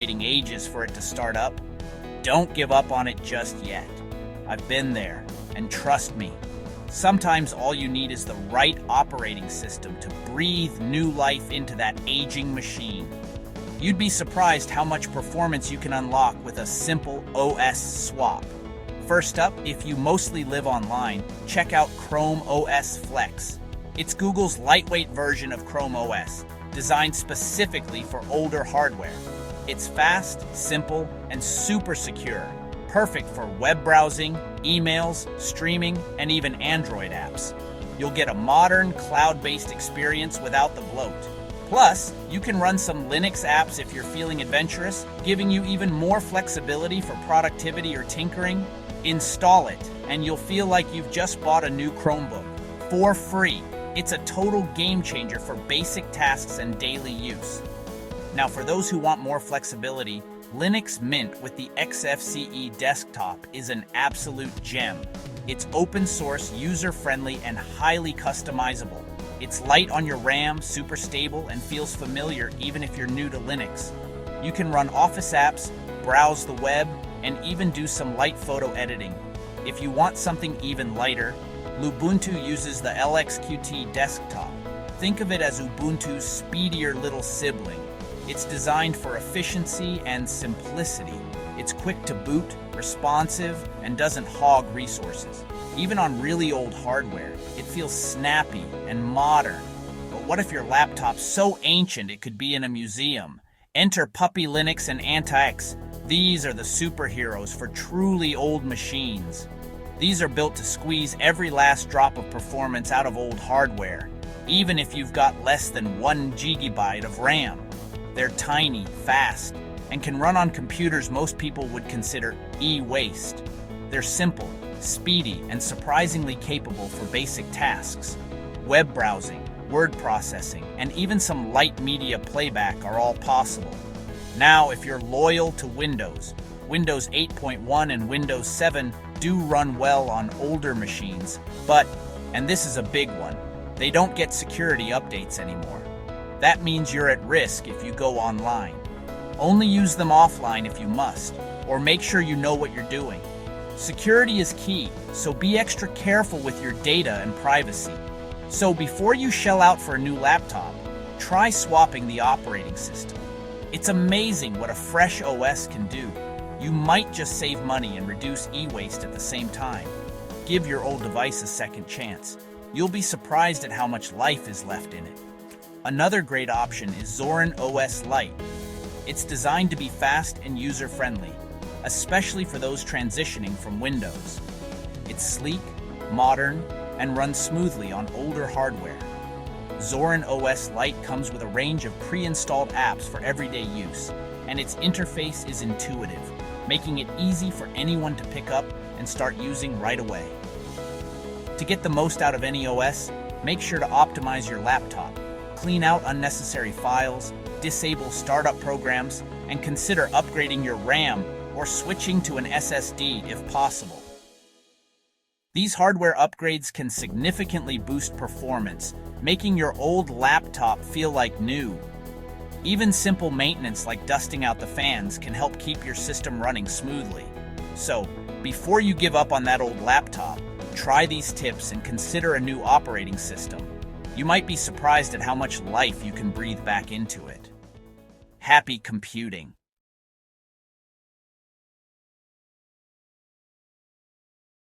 waiting ages for it to start up. Don't give up on it just yet. I've been there, and trust me, sometimes all you need is the right operating system to breathe new life into that aging machine. You'd be surprised how much performance you can unlock with a simple OS swap. First up, if you mostly live online, check out Chrome OS Flex. It's Google's lightweight version of Chrome OS, designed specifically for older hardware. It's fast, simple, and super secure, perfect for web browsing, emails, streaming, and even Android apps. You'll get a modern, cloud-based experience without the bloat. Plus, you can run some Linux apps if you're feeling adventurous, giving you even more flexibility for productivity or tinkering. Install it, and you'll feel like you've just bought a new Chromebook for free. It's a total game changer for basic tasks and daily use. Now, for those who want more flexibility, Linux Mint with the XFCE desktop is an absolute gem. It's open source, user-friendly, and highly customizable. It's light on your RAM, super stable, and feels familiar even if you're new to Linux. You can run Office apps, browse the web, and even do some light photo editing. If you want something even lighter, Lubuntu uses the LXQT desktop. Think of it as Ubuntu's speedier little sibling. It's designed for efficiency and simplicity. It's quick to boot, responsive, and doesn't hog resources. Even on really old hardware, it feels snappy and modern. But what if your laptop's so ancient it could be in a museum? Enter Puppy Linux and antiX. These are the superheroes for truly old machines. These are built to squeeze every last drop of performance out of old hardware, even if you've got less than 1 GB of RAM. They're tiny, fast, and can run on computers most people would consider e-waste. They're simple, speedy, and surprisingly capable for basic tasks. Web browsing, word processing, and even some light media playback are all possible. Now, if you're loyal to Windows 8.1 and Windows 7 do run well on older machines, but, and this is a big one, they don't get security updates anymore. That means you're at risk if you go online. Only use them offline if you must, or make sure you know what you're doing. Security is key, so be extra careful with your data and privacy. So before you shell out for a new laptop, try swapping the operating system. It's amazing what a fresh OS can do. You might just save money and reduce e-waste at the same time. Give your old device a second chance. You'll be surprised at how much life is left in it. Another great option is Zorin OS Lite. It's designed to be fast and user-friendly, especially for those transitioning from Windows. It's sleek, modern, and runs smoothly on older hardware. Zorin OS Lite comes with a range of pre-installed apps for everyday use, and its interface is intuitive, making it easy for anyone to pick up and start using right away. To get the most out of any OS, make sure to optimize your laptop, clean out unnecessary files, disable startup programs, and consider upgrading your RAM or switching to an SSD if possible. These hardware upgrades can significantly boost performance, making your old laptop feel like new. Even simple maintenance like dusting out the fans can help keep your system running smoothly. So, before you give up on that old laptop, try these tips and consider a new operating system. You might be surprised at how much life you can breathe back into it. Happy computing!